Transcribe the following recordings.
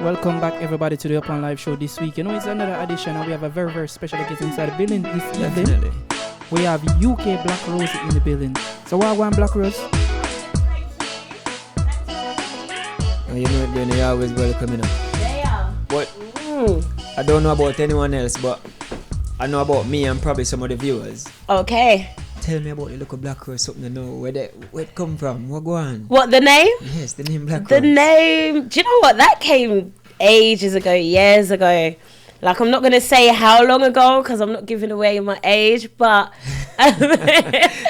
Welcome back, everybody, to the UpNLiveShow this week. You know, it's another edition, and we have a very, very special guest inside the building this evening. Definitely. We have UK Black Rose in the building. So, what one Black Rose? You know, you're always welcome, you know. Yeah. But I don't know about anyone else, but I know about me and probably some of the viewers. Okay. Tell me about the local Black Rose, something to know. Where it come from? What go on? What, the name? Yes, the name Black The Rose. name. Do you know what? That came ages ago, years ago. Like, I'm not going to say how long ago because I'm not giving away my age, but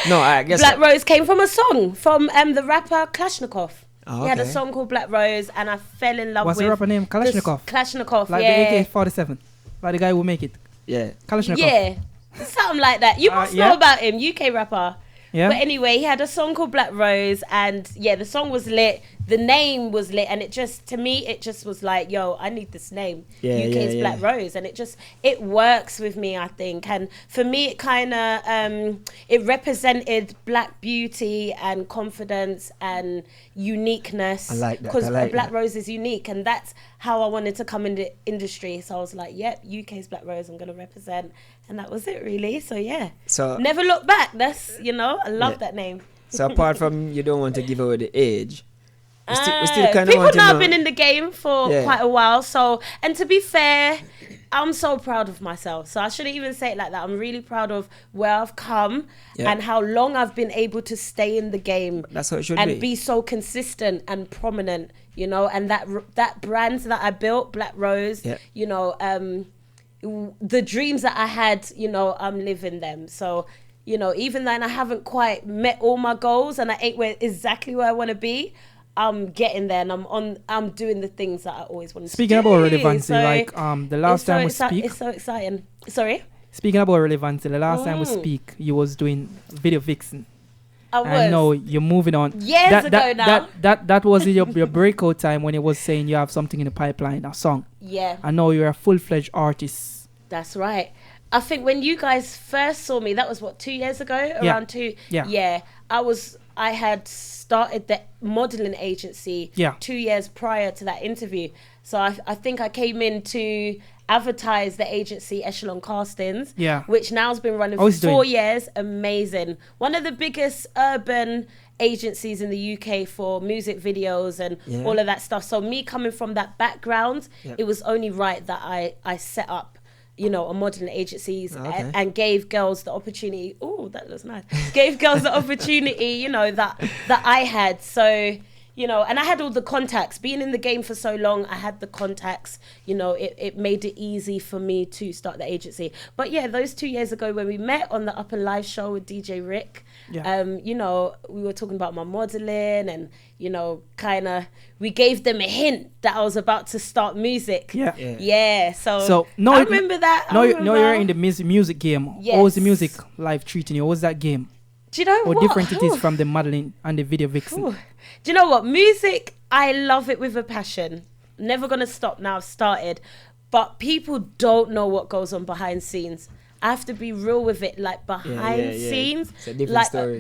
No, I guess Black Rose came from a song from the rapper Kalashnikov. Oh, He had a okay. song called Black Rose, and I fell in love What's with the rapper name? Kalashnikov. Kalashnikov, Like yeah. the AK-47. Like the guy who make it. Yeah. Kalashnikov. Yeah, something like that. You must know yeah. about him, UK rapper. Yeah. But anyway, he had a song called Black Rose, and yeah, the song was lit. The name was lit, and it just, to me, it just was like, yo, I need this name. Yeah, UK's yeah, Black Rose, and it works with me, I think. And for me, it kind of, it represented Black beauty and confidence and uniqueness. I like that. Because I like Black that. Rose is unique, and that's how I wanted to come in the industry. So I was like, yep, UK's Black Rose, I'm going to represent. And that was it, really. So yeah. So Never look back. That's, I love Yeah. that name. so apart from you don't want to give away the age, we still kind of people want to know know. I've been in the game for Yeah. quite a while. So, and to be fair, I'm so proud of myself. So I shouldn't even say it like that. I'm really proud of where I've come Yeah. and how long I've been able to stay in the game That's how it should and be so consistent and prominent, and that brand that I built, Black Rose, Yeah. the dreams that I had, I'm living them. So, even then I haven't quite met all my goals and I ain't exactly where I want to be, I'm getting there, and I'm doing the things that I always wanted to do. Speaking about relevancy, So like the last time we speak. It's so exciting. Sorry? Speaking about relevancy, the last time we speak, you was doing video vixen. I was. I know you're moving on. Years ago now. That was your breakout time when it was saying you have something in the pipeline, a song. Yeah. I know you're a full-fledged artist. That's right. I think when you guys first saw me, that was 2 years ago? Yeah. Around 2? Yeah. Yeah. I had started the modelling agency 2 years prior to that interview. So I think I came in to advertise the agency Echelon Castings, which now has been running for 4 years. Amazing. One of the biggest urban agencies in the UK for music videos and all of that stuff. So me coming from that background, it was only right that I set up a modelling agencies and gave girls the opportunity. Oh, that looks nice. Gave girls the opportunity, that I had. So, and I had all the contacts. Being in the game for so long, I had the contacts. It made it easy for me to start the agency. But yeah, those 2 years ago when we met on the UpNLiveShow with DJ Rick, we were talking about my modelling and, we gave them a hint that I was about to start music. Yeah. So no, I remember that. No, you're in the music game. Yes. How was the music life treating you? What was that game? Do you know How what? different it is from the modeling and the video vixen? Do you know what? Music, I love it with a passion. Never going to stop now. I've started. But people don't know what goes on behind scenes. I have to be real with it, like behind scenes. It's a different story.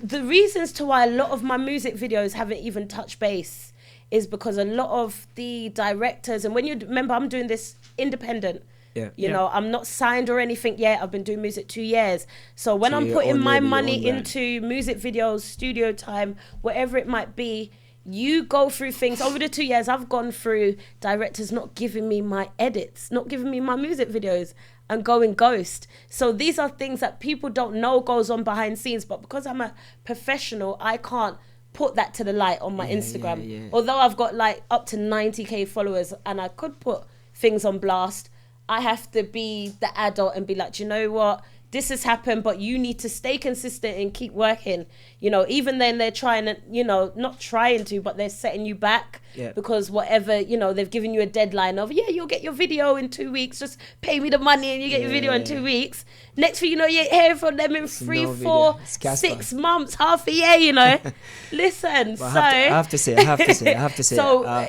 The reasons to why a lot of my music videos haven't even touched base is because a lot of the directors, and when you remember, I'm doing this independent. I'm not signed or anything yet. I've been doing music 2 years. So when I'm putting my money into music videos, studio time, whatever it might be, you go through things. Over the 2 years, I've gone through directors not giving me my edits, not giving me my music videos, and going ghost. So these are things that people don't know goes on behind scenes. But because I'm a professional, I can't put that to the light on my Instagram. Although I've got like up to 90k followers and I could put things on blast, I have to be the adult and be like, do you know what? This has happened, but you need to stay consistent and keep working. Even then they're trying to, not trying to, but they're setting you back because whatever, they've given you a deadline of, you'll get your video in 2 weeks. Just pay me the money and you get your video in 2 weeks. Next thing you know, you're hearing from them in 3, 4, 6 months, half a year, Listen, Well, I have to say. So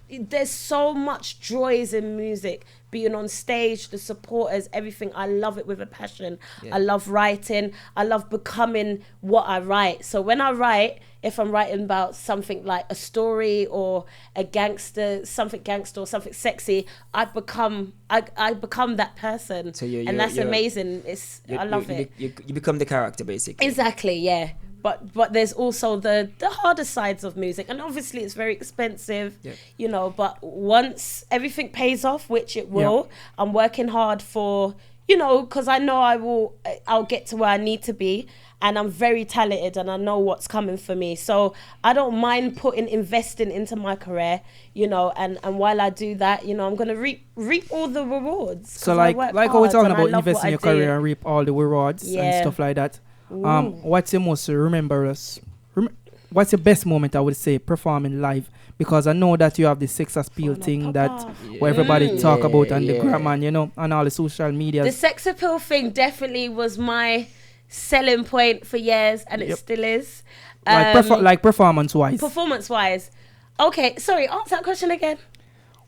there's so much joys in music being on stage, the supporters, everything. I love it with a passion. Yeah. I love writing. I love becoming what I write. So when I write, if I'm writing about something like a story or a gangster, something gangster or something sexy, I become that person. So and that's amazing. I love it. You become the character, basically. Exactly, yeah. But there's also the harder sides of music, and obviously it's very expensive, you know, but once everything pays off, which it will, I'm working hard for, you know, because I know I'll get to where I need to be, and I'm very talented and I know what's coming for me. So I don't mind investing into my career, you know, and while I do that, you know, I'm going to reap all the rewards. So like how we're talking about investing in your career and reap all the rewards and stuff like that. What's your most what's your best moment, I would say, performing live? Because I know that you have the sex appeal thing that where everybody talk about on the gram and, you know, on all the social media. The sex appeal thing definitely was my selling point for years, and it still is. Like performance-wise. Performance-wise. Okay, sorry, answer that question again.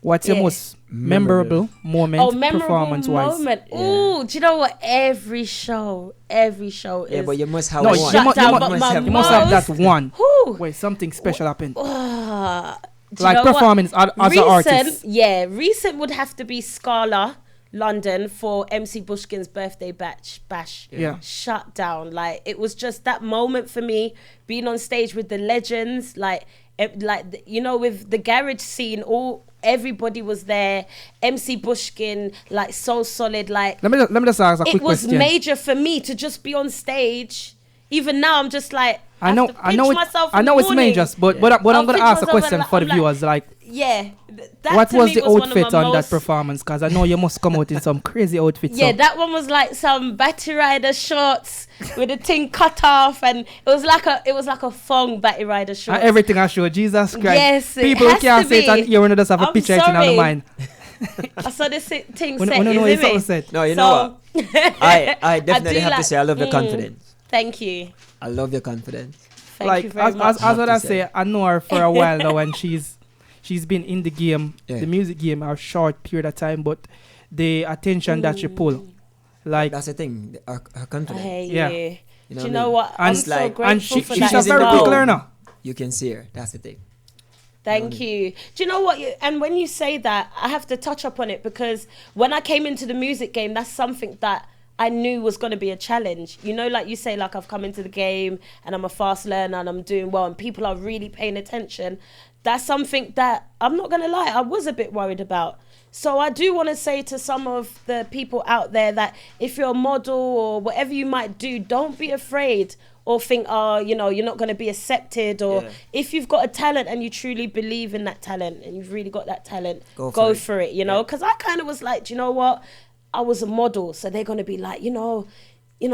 What's your most memorable moment performance-wise? Moment. Yeah. Ooh, do you know what? Every show is. Yeah, but you must have one. You must have that one. Where something special happened. Like performance as an artist. Yeah, recent would have to be Scala, London, for MC Bushkin's birthday bash. Yeah. Shut down. Like, it was just that moment for me, being on stage with the legends, like you know, with the garage scene, everybody was there. MC Bushkin, like, so solid. Like, let me just ask a quick question. It was major for me to just be on stage. Even now, I'm just like, I know it's major, but I'm gonna ask a question for the viewers. Like, what was the outfit on that performance? Because I know you must come out in some crazy outfits. Yeah, that one was like some Batty Rider shorts with the thing cut off, and it was like a thong Batty Rider shorts. Everything I show, Jesus Christ. Yes, people who can't say it and you just have a picture in our mind. I saw this thing set. No, you know what? I definitely have to say I love your confidence. Thank you. I love your confidence. Thank you very much. As what I say, I know her for a while now, and she's been in the game, the music game, a short period of time, but the attention that she pull, like that's the thing, her confidence. You know, do you know what? I'm so grateful and for that. She's a very quick learner. You can see her. That's the thing. Thank you. Do you know what? And when you say that, I have to touch up on it, because when I came into the music game, that's something that I knew was going to be a challenge. You know, like you say, like, I've come into the game and I'm a fast learner and I'm doing well and people are really paying attention. That's something that, I'm not going to lie, I was a bit worried about. So I do want to say to some of the people out there that if you're a model or whatever you might do, don't be afraid or think, you know, you're not going to be accepted. Or if you've got a talent and you truly believe in that talent and you've really got that talent, go for it, you know. Because I kind of was like, do you know what? I was a model, so they're going to be like, you know,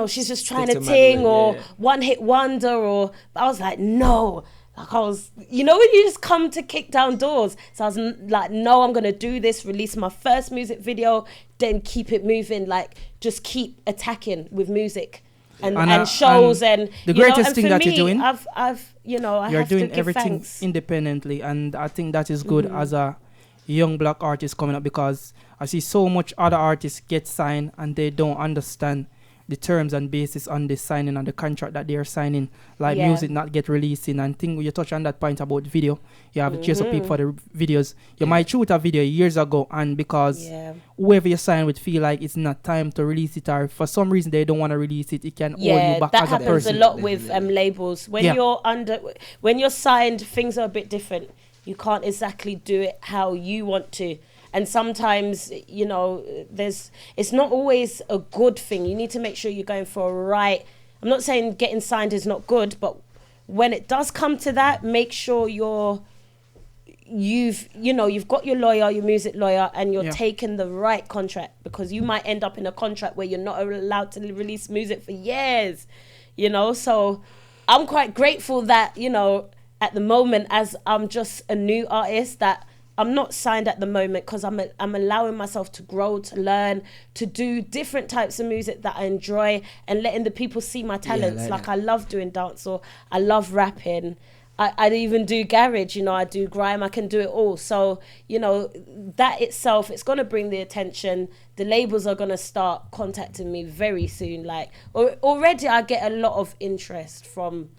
she's just trying to ting or one hit wonder, or, but I was like, no. Like, I was, you know, when you just come to kick down doors. So I was like, no, I'm going to do this, release my first music video, then keep it moving, like, just keep attacking with music and shows. And the greatest thing that you're doing, you're doing everything independently. And I think that is good as a young black artist coming up, because I see so much other artists get signed and they don't understand the terms and basis on the signing and the contract that they are signing, like music not get releasing. And think you touch on that point about video, you have to chase up people for the videos. You might shoot a video years ago, and because whoever you sign with feel like it's not time to release it, or for some reason they don't want to release it, it can hold you back as a person. That happens a lot with labels. When you're signed, things are a bit different. You can't exactly do it how you want to. And sometimes, you know, it's not always a good thing. You need to make sure you're going for a right. I'm not saying getting signed is not good, but when it does come to that, make sure you've got your lawyer, your music lawyer, and you're taking the right contract, because you might end up in a contract where you're not allowed to release music for years, you know. So I'm quite grateful that, you know, at the moment, as I'm just a new artist, that I'm not signed at the moment, because I'm allowing myself to grow, to learn, to do different types of music that I enjoy, and letting the people see my talents. I love doing dancehall, I love rapping, I even do garage, you know, I do grime, I can do it all. So, you know, that itself, it's going to bring the attention. The labels are going to start contacting me very soon. Like, already I get a lot of interest from...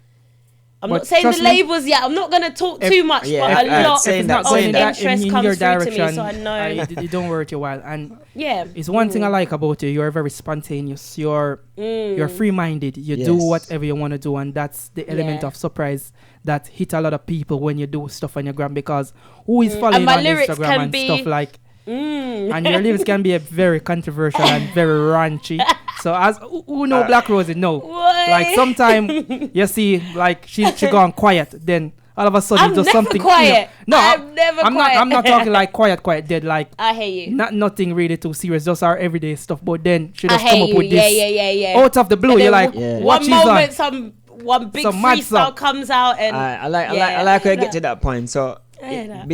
I'm not saying the labels yet. I'm not going to talk too much, but a lot of interest comes through to me, so I know. You don't worry too well. And yeah, it's one thing I like about you. You're very spontaneous. You're free-minded. You do whatever you want to do, and that's the element of surprise that hit a lot of people when you do stuff on your gram, because who is following on Instagram and stuff like... and your lyrics can be very controversial and very raunchy. So as who know Black Rosie know, like sometimes you see like she gone quiet, then all of a sudden I'm does never something. Quiet. No, I'm never quiet. I'm not talking like quiet dead. Like I hear you. Nothing really too serious, just our everyday stuff. But then she just come up with this yeah. out of the blue. You're like, what one moment one big freestyle comes out, and I like how you get to that point. So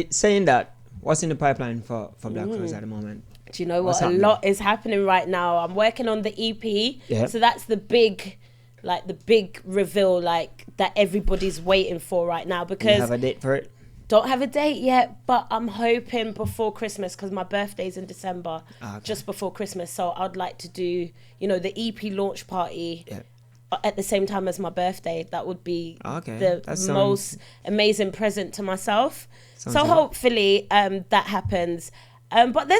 saying that. What's in the pipeline for Black Rose at the moment? Do you know what? A lot is happening right now. I'm working on the EP. So that's the big reveal, like that everybody's waiting for right now. Because you have a date for it? Don't have a date yet, but I'm hoping before Christmas, because my birthday's in December, just before Christmas. So I'd like to do, you know, the EP launch party at the same time as my birthday. That would be the most amazing present to myself. So hopefully that happens. But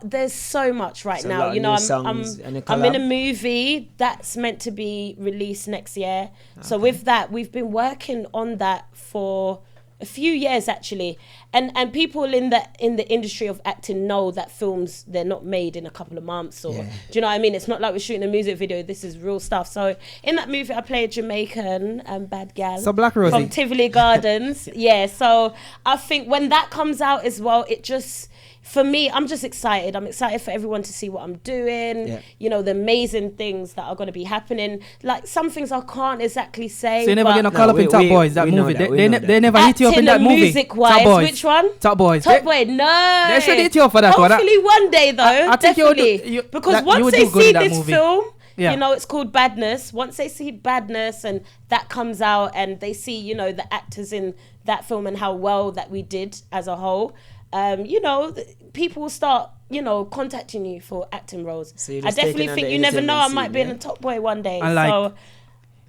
there's so much right now. You know, I'm in a movie that's meant to be released next year. So with that, we've been working on that for a few years actually. And people in the industry of acting know that films, they're not made in a couple of months or do you know what I mean? It's not like we're shooting a music video. This is real stuff. So in that movie I play a Jamaican bad gal. So Black Rosie from Tivoli Gardens. So I think when that comes out as well, it just, for me, I'm just excited. I'm excited for everyone to see what I'm doing. You know, the amazing things that are going to be happening. Like some things I can't exactly say. So you're never going to call up in Top Boys, that movie. They never hit you up in that movie. Music-wise, which one? Top Boys. Top Boy, no. They should hit you up for that one. Hopefully one day though, I think definitely. Because once they see this film, you know, it's called Badness. Once they see Badness and that comes out and they see, you know, the actors in that film and how well that we did as a whole, you know, people will start, you know, contacting you for acting roles. So I definitely think you never know, I might be in a Top Boy one day. And like, so,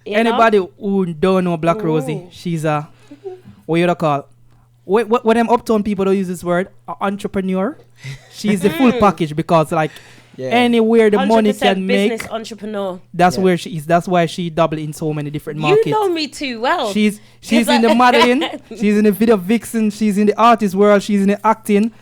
anybody who don't know Black Rosie, she's a, what you call, what them uptown people don't use this word, entrepreneur. She's the full package, because like anywhere the money can make, business entrepreneur. That's where she is. That's why she double in so many different markets. You know me too well. She's in the modeling, she's in the video vixen, she's in the artist world, she's in the acting.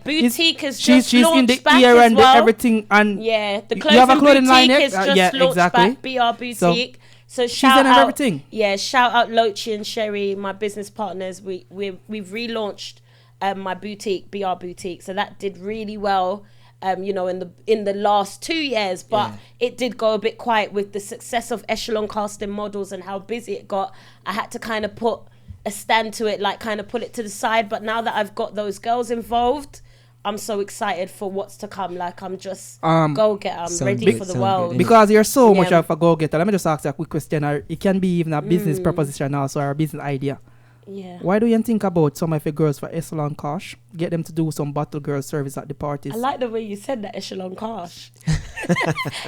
Boutique has just she's launched in the back ear as and well. Everything, and the clothing boutique has just launched back. BR Boutique. So shout out everything. Shout out Lochi and Sherry, my business partners. We've relaunched my boutique, BR Boutique. So that did really well. You know, in the last 2 years, but it did go a bit quiet with the success of Echelon Casting Models and how busy it got. I had to kind of put a stand to it, like kind of put it to the side. But now that I've got those girls involved, I'm so excited for what's to come. Like I'm just go-getter. I'm ready for the world. Because you're so much of a go-getter. Let me just ask you a quick question. It can be even a business proposition also, or a business idea. Why do you think about some of your girls for Echelon Cash? Get them to do some bottle girl service at the parties. I like the way you said that, Echelon Cash.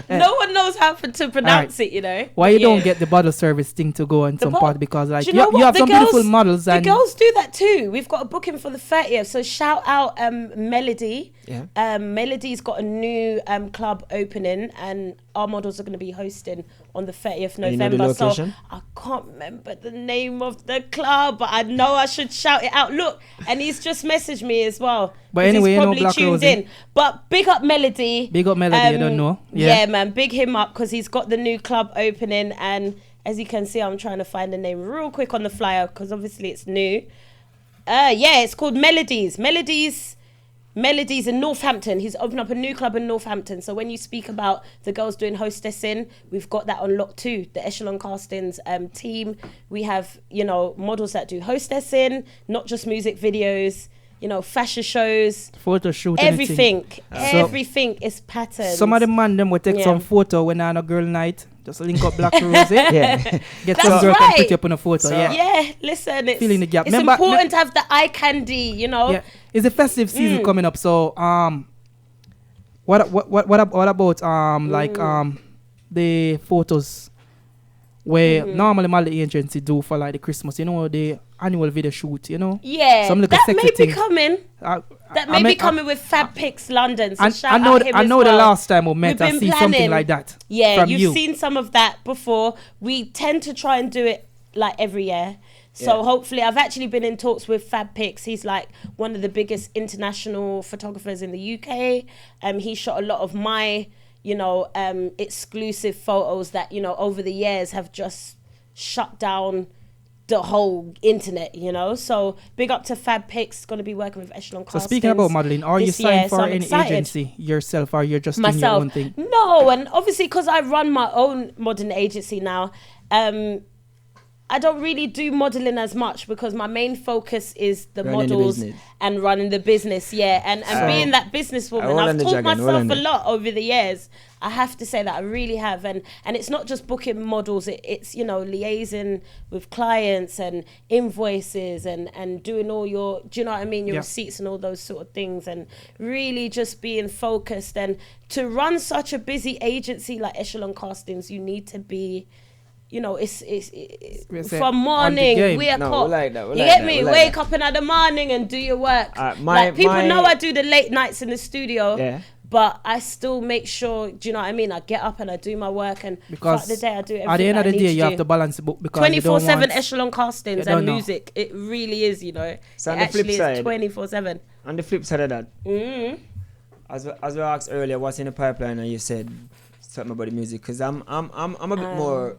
No one knows how to pronounce it, you know. Why you don't get the bottle service thing to go on some party? Because like you have some beautiful models. The girls do that too. We've got a booking for the 30th. So shout out Melody. Melody's got a new club opening, and our models are going to be hosting on the 30th November. You know the location? So I can't remember the name of the club, but I know I should shout it out. Look, and he's just messaged me as well. But anyway, he's you know Black Rosie. But big up Melody. Big up Melody, I don't know. Yeah, man, big him up, because he's got the new club opening, and as you can see, I'm trying to find the name real quick on the flyer, because obviously it's new. It's called Melodies in Northampton. He's opened up a new club in Northampton. So when you speak about the girls doing hostessing, we've got that on lock too. The Echelon Castings team. We have, you know, models that do hostessing, not just music videos, you know, fashion shows, photo shoot, everything is patterned. Some of the man them will take some photo when on a girl night. Just link up Black Rose. Get That's some girl right. can put you up on a photo. Yeah, listen, it's, filling the gap. It's important to have the eye candy, you know. Yeah, it's a festive season coming up. So what about like the photos where normally my agency do for like the Christmas, you know, the annual video shoot, you know. Yeah, some that may be coming. That may be coming with Fab Pics London. So shout out him I know as the well. last time we met, I see something like that. Yeah, you've seen some of that before. We tend to try and do it like every year. So hopefully, I've actually been in talks with Fab Pics. He's like one of the biggest international photographers in the UK. He shot a lot of my, you know, exclusive photos that, you know, over the years have just shut down the whole internet, you know. So big up to Fab Pics. Going to be working with Echelon Castings. So speaking about modeling, are you signed for any agency yourself, or you're just doing your own thing? No, and obviously because I run my own modeling agency now, I don't really do modeling as much because my main focus is the models and running the business. And being that businesswoman, I've taught myself a lot over the years. I have to say that I really have, and it's not just booking models. It's you know, liaising with clients and invoices and doing all your, do you know what I mean, your receipts and all those sort of things, and really just being focused. And to run such a busy agency like Echelon Castings, you need to be, you know, it's from morning, we are you get me? Wake up in the morning and do your work. Like people know I do the late nights in the studio, but I still make sure, do you know what I mean? I get up and I do my work, and throughout the day I do everything. At the end of the day, you have to to balance the book because 24/7 Echelon Castings and music. It really is, you know. So it actually is 24/7. On the flip side of that, as we asked earlier, what's in the pipeline, and you said something about the music, because I'm a bit more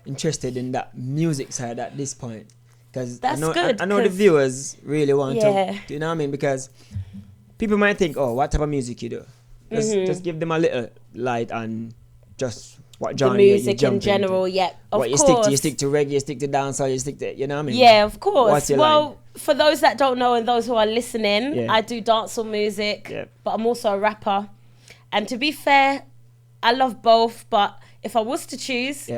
interested in that music side at this point, because I know the viewers really want to, you know what I mean, because people might think, oh, what type of music you do, just give them a little light on just what genre the music you in general into. Of what course you stick to reggae, you stick to dancehall, you stick to, you know what I mean. Of course. Well, for those that don't know and those who are listening, I do dancehall music, but I'm also a rapper, and to be fair, I love both, but if I was to choose,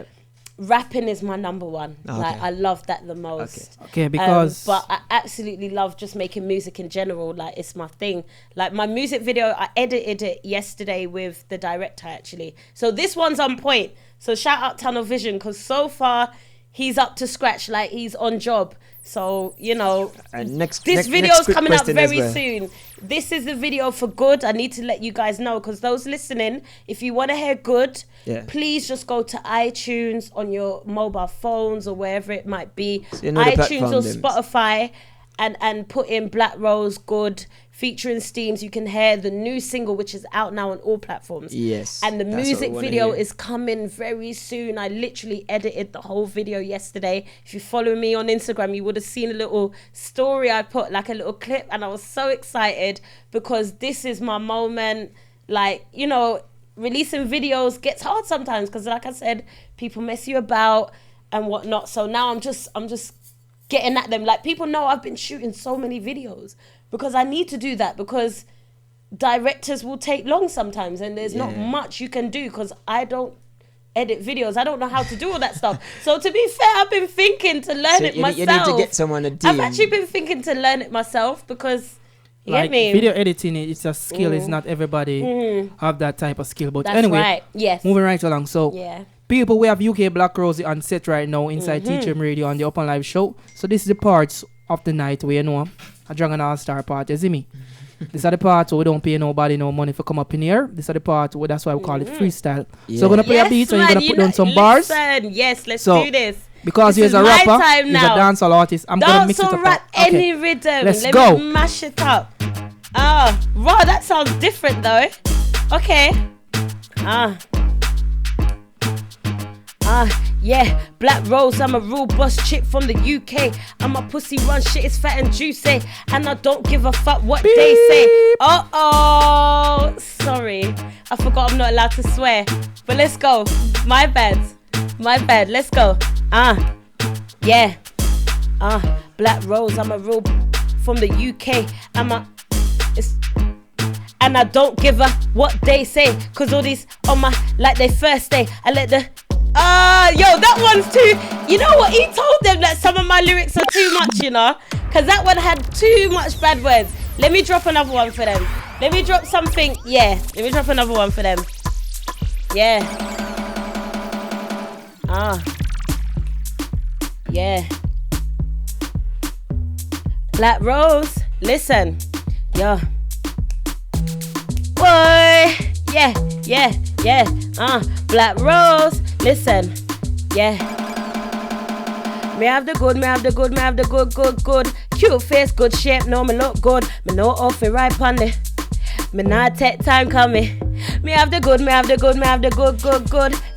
rapping is my number one. Like I love that the most. Okay, because but I absolutely love just making music in general. Like it's my thing. Like my music video, I edited it yesterday with the director actually. So this one's on point. So shout out Tunnel Vision, because so far he's up to scratch. Like he's on job. So you know, this video's coming up very soon. This is the video for Good. I need to let you guys know, because those listening, if you want to hear Good, please just go to iTunes on your mobile phones or wherever it might be, so you know, iTunes or Spotify, and put in Black Rose Good featuring Steams. You can hear the new single, which is out now on all platforms. And the music video is coming very soon. I literally edited the whole video yesterday. If you follow me on Instagram, you would have seen a little story I put, like a little clip, and I was so excited because this is my moment. Like, you know, releasing videos gets hard sometimes because, like I said, people mess you about and whatnot. So now I'm just getting at them. Like, people know I've been shooting so many videos because I need to do that, because directors will take long sometimes and there's not much you can do because I don't edit videos. I don't know how to do all that stuff. So to be fair, I've been thinking to learn it myself. You need to get someone to do. I've actually been thinking to learn it myself because, you like, get me? Video editing, it's a skill. It's not everybody have that type of skill. But that's anyway, right. Yes. Moving right along. So people, we have UK Black Rosie on set right now inside THM Radio on the UpNLiveShow. So this is the parts of the night where, you know, a Dragon All-Star party, you see me? This are the part where we don't pay nobody no money for come up in here. This are the part where, that's why we call it freestyle. So we're going to play a beat and you're going to put down some bars. Yes, let's do this. Because he's a rapper, he's a dancehall artist, I'm going to mix it up. Rap any rhythm. Let's Let go. me mash it up. Wow, that sounds different though. Okay. Yeah, Black Rose, I'm a real boss chick from the UK. I'm a pussy run, shit is fat and juicy, and I don't give a fuck what they say. Sorry, I forgot I'm not allowed to swear. But let's go. My bad, let's go. Yeah. Black Rose, I'm a real from the UK. And I don't give a what they say, cause all these on my, like they first day, I let the Yo, that one's too. You know what? He told them that some of my lyrics are too much, you know, because that one had too much bad words. Let me drop another one for them. Let me drop something. Yeah, let me drop another one for them. Yeah. Yeah. Black Rose, listen. Yo. Boy. Yeah. Black Rose, listen. Yeah. Me have the good. Cute face, good shape, no me look good. Me know off it right on it. Me not take time coming. Me have the good.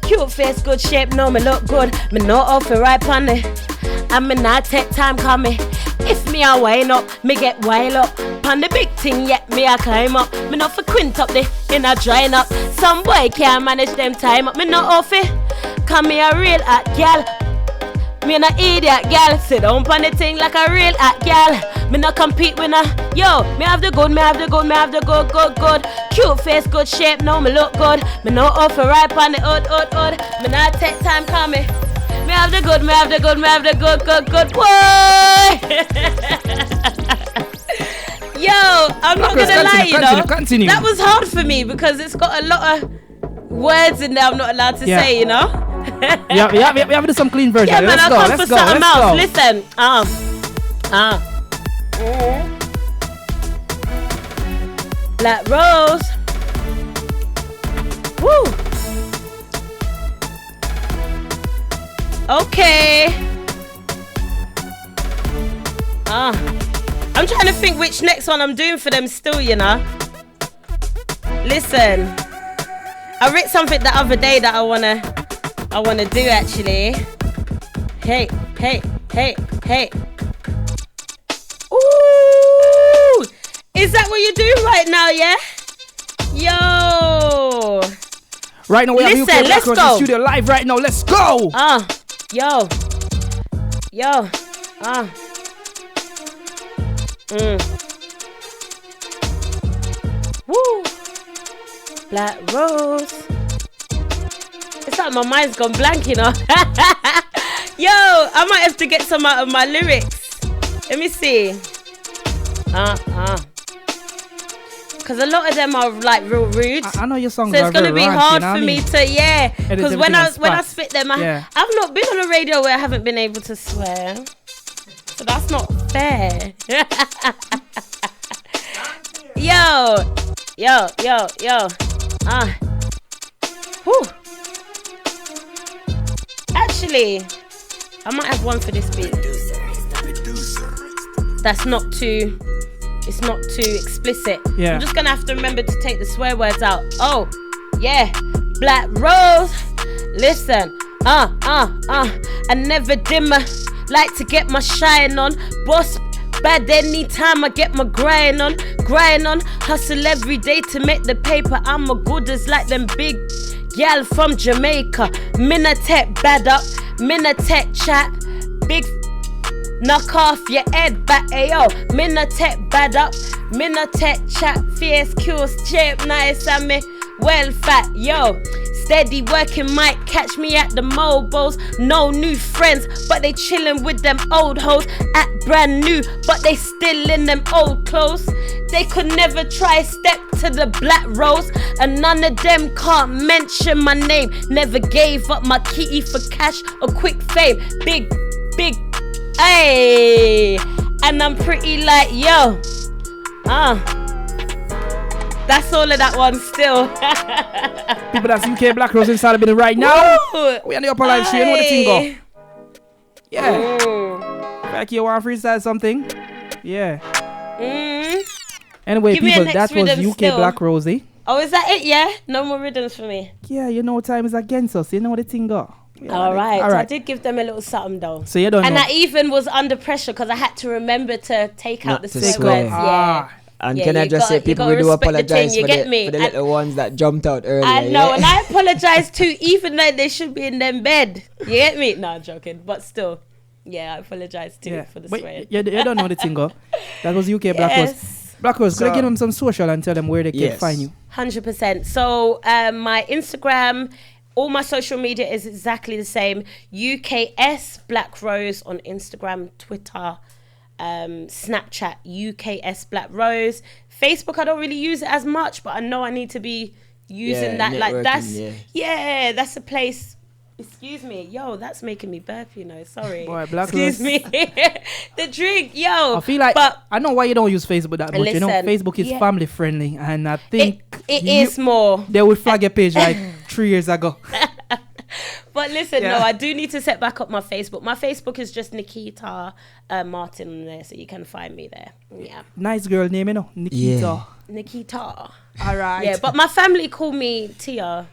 Cute face, good shape, no me look good. Me know off it right on it. And me not take time coming. If me a wind up, me get wild up. Pan the big thing, yet me a climb up. Me not for quint up there, in a drying up. Some boy can't manage them time up. Me not off it, come me a real hot gal. Me no idiot gal, sit down pon the thing like a real hot gal. Me no compete with no, yo, me have the good. Cute face, good shape, no me look good. Me no offer right pon the odd. Me not take time coming. Me have the good, good boy. Yo, I'm not gonna lie, you know. Continue. That was hard for me because it's got a lot of words in there I'm not allowed to say, you know. we have to do some clean version. Yeah, man, I'll come for something else. Listen, Black Rose. Woo. Okay. I'm trying to think which next one I'm doing for them still, you know. Listen, I read something the other day that I wanna do actually. Hey. Ooh, is that what you're doing right now? Yeah. Yo. Right now we have UK let's Black Rose in go. the studio live right now. Let's go. Yo. Woo. Black Rose. It's like my mind's gone blank, you know. Yo, I might have to get some out of my lyrics. Let me see. Because a lot of them are like real rude. I know your songs so are it's going to be ranty, hard you know for what me I mean? to, yeah. Because when I spit them, Yeah. I've not been on a radio where I haven't been able to swear. So that's not fair. Yo. Whew. Actually, I might have one for this beat. That's not too... It's not too explicit. Yeah. I'm just gonna have to remember to take the swear words out. Oh, yeah. Black Rose. Listen. I never dimmer. Like to get my shine on. Boss bad anytime I get my grind on. Hustle every day to make the paper. I'm a good as like them big gal from Jamaica. Minna tech bad up. Minna tech chat. Big knock off your head back, ayo. Minna tech bad up, minna tech chat, fierce, cute, shape, nice, and me well fat, yo. Steady working might catch me at the mobiles. No new friends, but they chillin' with them old hoes. Act brand new, but they still in them old clothes. They could never try step to the Black Rose, and none of them can't mention my name. Never gave up my kitty for cash or quick fame. Big, hey, and I'm pretty like, yo. That's all of that one still. People, that's UK Black Rose inside the building right now. Woo. We on the Upnlive show. You know what the thing go? Yeah. Mm. Like you want to freestyle something? Yeah. Mm. Anyway, Give me a people, next that was rhythm UK still. Black Rose. Oh, is that it? Yeah? No more rhythms for me. Yeah, you know time is against us. You know what the thing go? Yeah, All right. All right. I did give them a little something though. So you don't And know. I even was under pressure because I had to remember to take out Not the to swear words. swear. Yeah. And Yeah, can I you just say, gotta- you people, gotta we do respect the apologize thing, you for get the, me? for the And- little ones that jumped out earlier. I know, yeah? and I apologize too, even though they should be in them bed. You get me? No, I'm joking, but still, yeah, I apologize too for the But swearing. you don't know the thing go. That was UK Black Rose. Yes, Black Rose, could I So- give them some social and tell them where they can Yes. find you? 100%. So my Instagram All my social media is exactly the same. UKS Black Rose on Instagram, Twitter, Snapchat, UKS Black Rose. Facebook, I don't really use it as much, but I know I need to be using that. Like that's that's a place. Excuse me, yo, that's making me burp. Sorry. Boy, Black Excuse Rose. me. The drink, yo. I feel like I know why you don't use Facebook that much. Listen, Facebook is family friendly, and I think it is more. They would flag your page like 3 years ago. But listen, no, I do need to set back up my Facebook. My Facebook is just Nikita Martin on there, so you can find me there. Yeah. Nice girl name, Nikita. Yeah. Nikita. All right. Yeah, but my family call me Tia.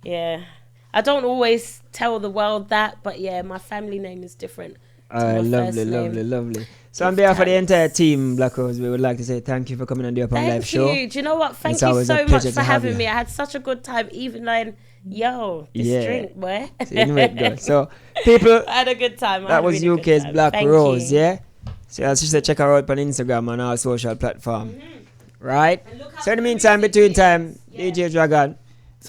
Yeah. I don't always tell the world that, but yeah, my family name is different. Lovely. So on behalf of the entire team, Black Rose, we would like to say thank you for coming on the UpNLive show. Thank you. Do you know what? Thank you so much for having me. I had such a good time, even like, this drink, boy. So people, I had a good time. That was really UK's Black Rose, yeah? So as she said, check her out on Instagram and our social platform. Right? So in the meantime, between time, DJ Dragon.